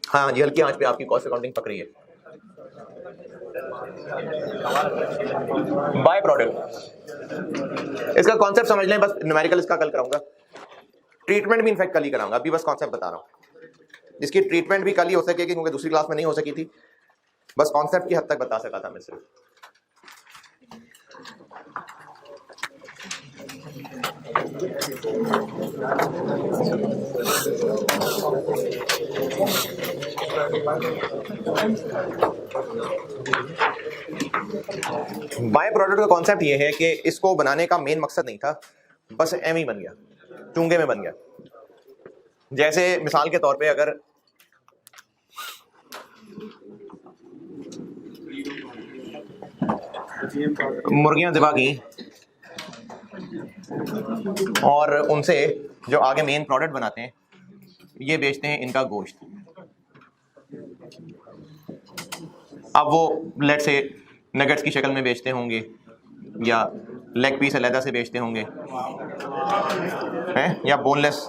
हाँ जी, हल्की आंच पे आपकी कॉस्ट अकाउंटिंग पक रही है। बाय प्रोडक्ट, इसका कॉन्सेप्ट समझ लें, बस न्यूमेरिकल इसका कल कराऊंगा, ट्रीटमेंट भी इनफैक्ट कल ही कराऊंगा, अभी बस कॉन्सेप्ट बता रहा हूँ। इसकी ट्रीटमेंट भी कल ही हो सकेगी क्योंकि दूसरी क्लास में नहीं हो सकी थी, बस कॉन्सेप्ट की हद तक बता सका था मैं सिर्फ। बाय प्रोडक्ट का कॉन्सेप्ट ये है कि इसको बनाने का मेन मकसद नहीं था, बस एम ही बन गया, चूंगे में बन गया। जैसे मिसाल के तौर पे अगर मुर्गियां ज़िबा की और उनसे जो आगे मेन प्रोडक्ट बनाते हैं ये बेचते हैं इनका गोश्त। अब वो लेट से नगेट्स की शक्ल में बेचते होंगे या लेग पीस अलहदा से बेचते होंगे हैं, या बोनलेस।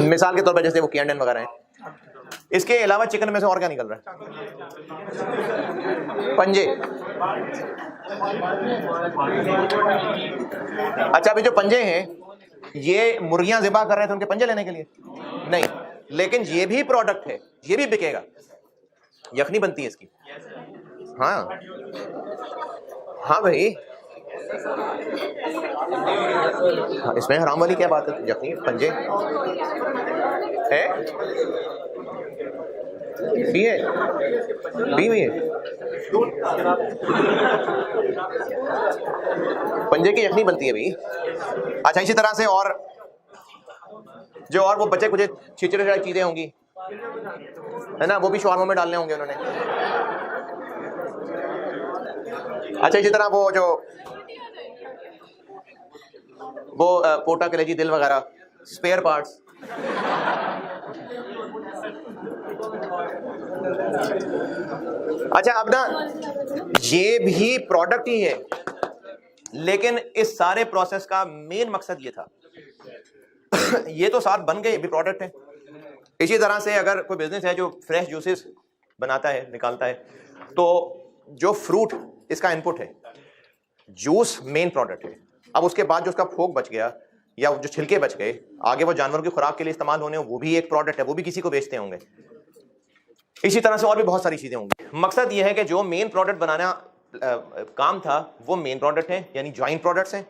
मिसाल के तौर पर जैसे वो कैंडन वगैरह हैं, इसके अलावा चिकन में से और क्या निकल रहा है? पंजे। अच्छा, अभी जो पंजे हैं ये मुर्गियां ज़िबा कर रहे थे उनके पंजे लेने के लिए नहीं, लेकिन ये भी प्रोडक्ट है, ये भी बिकेगा, यखनी बनती है इसकी। हाँ हाँ भाई, हाँ, इसमें हराम वाली क्या बात है? यखनी पंजे है, भी है, भी हुई है, पंजे की यखनी बनती है भाई। अच्छा, इसी तरह से और जो और वो बचे कुछ छिचड़े चीजें होंगी है ना, वो भी शवारमों में डालने होंगे उन्होंने। अच्छा, इसी तरह वो जो वो पोटा कलेजी दिल वगैरह स्पेयर पार्ट्स। अच्छा, अब ना ये भी प्रोडक्ट ही है, लेकिन इस सारे प्रोसेस का मेन मकसद ये था ये तो साथ बन गए, ये भी प्रोडक्ट है। इसी तरह से अगर कोई बिजनेस है जो फ्रेश जूसेस बनाता है, निकालता है, तो जो फ्रूट इसका इनपुट है, जूस मेन प्रोडक्ट है। अब उसके बाद जो उसका फोक बच गया या जो छिलके बच गए, आगे वो जानवरों की खुराक के लिए इस्तेमाल होने, वो भी एक प्रोडक्ट है, वो भी किसी को बेचते होंगे। इसी तरह से और भी बहुत सारी चीजें होंगी। मकसद ये है कि जो मेन प्रोडक्ट बनाना काम था वो मेन प्रोडक्ट है, यानी ज्वाइंट प्रोडक्ट्स हैं।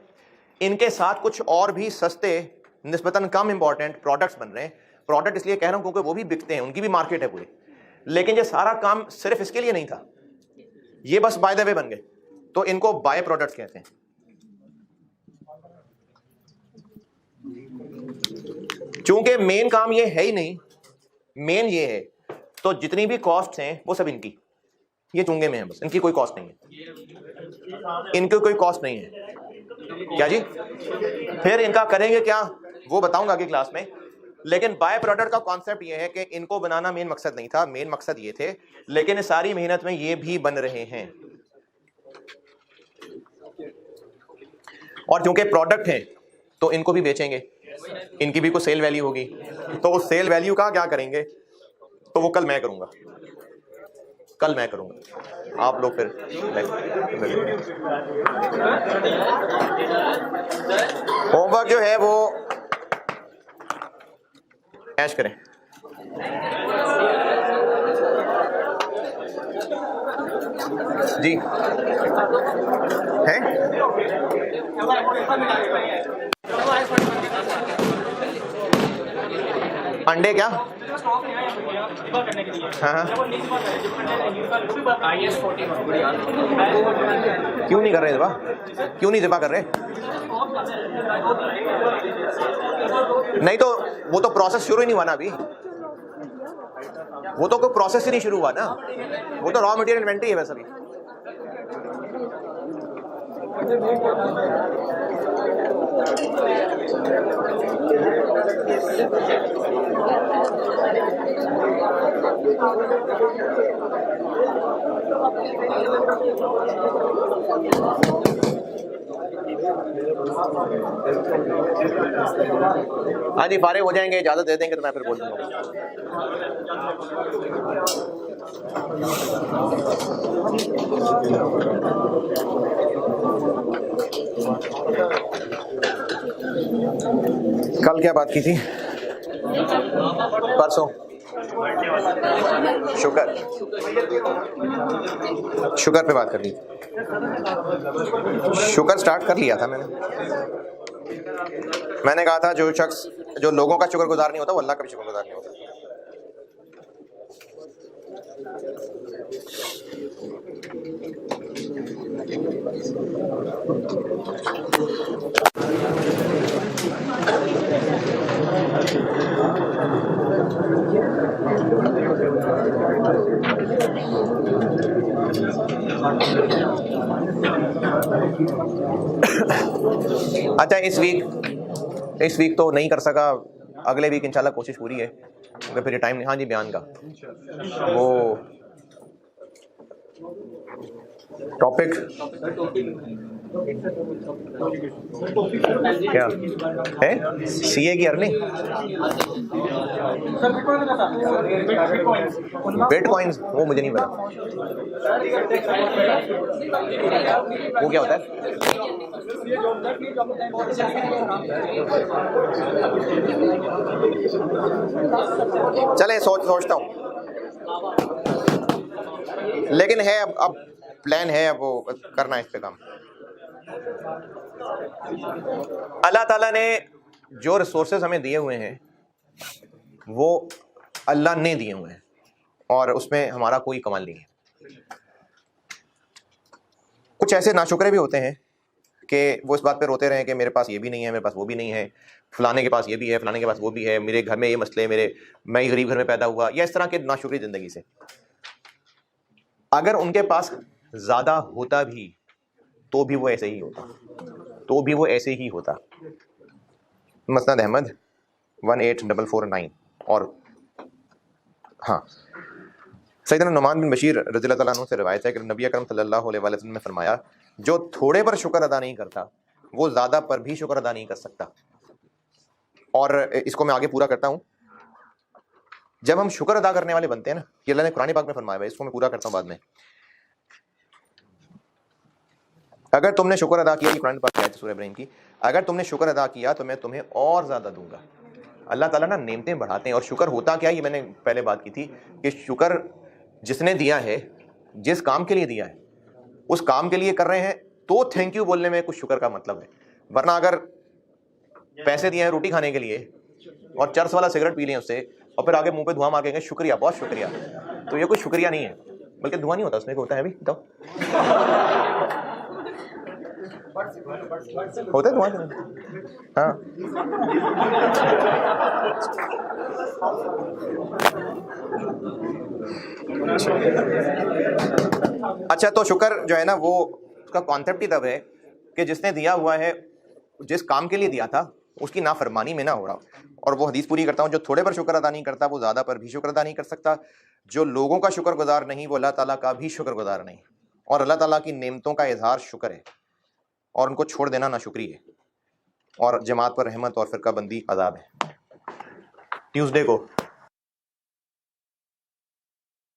इनके साथ कुछ और भी सस्ते निस्बतन कम इंपॉर्टेंट प्रोडक्ट्स बन रहे हैं। प्रोडक्ट इसलिए कह रहा हूं क्योंकि वो भी बिकते हैं, उनकी भी मार्केट है पूरी, लेकिन ये सारा काम सिर्फ इसके लिए नहीं था, ये बस बाय द वे बन गए, तो इनको बाय प्रोडक्ट्स कहते हैं। चूंकि मेन काम ये है ही नहीं, मेन ये है, तो जितनी भी कॉस्ट हैं वो सब इनकी, ये चुंगे में है बस, इनकी कोई कॉस्ट नहीं है, इनकी कोई कॉस्ट नहीं है। क्या जी? फिर इनका करेंगे क्या वो बताऊंगा अगली क्लास में। लेकिन बाय प्रोडक्ट का कॉन्सेप्ट ये है कि इनको बनाना मेन मकसद नहीं था, मेन मकसद ये थे, लेकिन इस सारी मेहनत में ये भी बन रहे हैं। और चूंकि प्रोडक्ट हैं तो इनको भी बेचेंगे, इनकी भी कोई सेल वैल्यू होगी, तो उस सेल वैल्यू का क्या करेंगे, तो वो कल मैं करूंगा, कल मैं करूंगा। आप लोग फिर होमवर्क जो है वो ऐश करें। जी हैं? अंडे क्या? हाँ, क्यों नहीं कर रहे ज़िबा? क्यों नहीं ज़िबा कर रहे? नहीं तो वो तो प्रोसेस शुरू ही नहीं हुआ ना अभी, वो तो कोई प्रोसेस ही नहीं शुरू हुआ ना, वो तो रॉ मटेरियल इन्वेंटरी है वैसे भी। हाँ जी, फारिग हो जाएंगे, इजाज़त दे देंगे तो मैं फिर बोल दूँगा। कल क्या बात की थी? परसों शुक्र पे बात कर ली। शुक्र स्टार्ट कर लिया था मैंने कहा था जो लोगों का शुक्रगुजार नहीं होता वो अल्लाह का भी शुक्रगुजार नहीं होता। अच्छा, इस वीक तो नहीं कर सका, अगले वीक इंशाल्लाह कोशिश पूरी है, क्योंकि फिर टाइम नहीं। हाँ जी, बयान का वो टॉपिक क्या है? सीए की अर्निंग, बिटकॉइंस, वो मुझे नहीं पता वो क्या होता है। चले सोचता हूँ, लेकिन है अब प्लान है, अब वो करना है इस पे काम। अल्लाह ताला ने जो रिसोर्सेज हमें दिए हुए हैं वो अल्लाह ने दिए हुए हैं, और उसमें हमारा कोई कमाल नहीं है। कुछ ऐसे नाशुक्रे भी होते हैं कि वो इस बात पे रोते रहे कि मेरे पास ये भी नहीं है, मेरे पास वो भी नहीं है, फलाने के पास ये भी है, फलाने के पास वो भी है, मेरे घर में ये मसले, मैं गरीब घर में पैदा हुआ, या इस तरह के नाशुक्री ज़िंदगी से। अगर उनके पास ज़्यादा होता भी तो भी वो ऐसे ही होता, मसनद अहमद 18449। और हाँ, सैयदना नुमान बिन बशीर रज़ियल्लाहु ताला अन्हु से रिवायत है कि नबी अकरम सल्लल्लाहु अलैहि वसल्लम ने फरमाया, जो थोड़े पर शुक्र अदा नहीं करता वो ज़्यादा पर भी शुक्र अदा नहीं कर सकता। और इसको मैं आगे पूरा करता हूँ। जब हम शुक्र अदा करने वाले बनते हैं ना, ये अल्लाह ने कुरान पाक में फरमाया है, इसको मैं पूरा करता हूँ बाद में। अगर तुमने शुक्र अदा किया, कुरान पाक की आयत है सूरह इब्राहिम की, अगर तुमने शुक्र अदा किया तो मैं तुम्हें और ज़्यादा दूंगा। अल्लाह ताला ना नेमतें बढ़ाते हैं। और शुक्र होता क्या, ये मैंने पहले बात की थी कि शुक्र जिसने दिया है, जिस काम के लिए दिया है, उस काम के लिए कर रहे हैं तो थैंक यू बोलने में कुछ शुक्र का मतलब है। वरना अगर पैसे दिए हैं रोटी खाने के लिए और चर्स वाला सिगरेट पी लें उससे, और फिर आगे मुंह पे धुआं मार के शुक्रिया, बहुत शुक्रिया, तो ये कोई शुक्रिया नहीं है, बल्कि धुआं नहीं होता उसमें, होता है भी तो होता है धुआं। हाँ, अच्छा, तो शुक्र जो है ना, वो उसका कॉन्सेप्ट ही तब है कि जिसने दिया हुआ है, जिस काम के लिए दिया था उसकी नाफरमानी में ना हो रहा। और वो हदीस पूरी करता हूँ, जो थोड़े पर शुक्र अदा नहीं करता वो ज़्यादा पर भी शुक्र अदा नहीं कर सकता। जो लोगों का शुक्रगुजार नहीं वो अल्लाह ताला का भी शुक्रगुजार नहीं। और अल्लाह ताला की नेमतों का इजहार शुक्र है, और उनको छोड़ देना नाशुक्री है। और जमात पर रहमत और फिरका बंदी अजाब है। ट्यूसडे को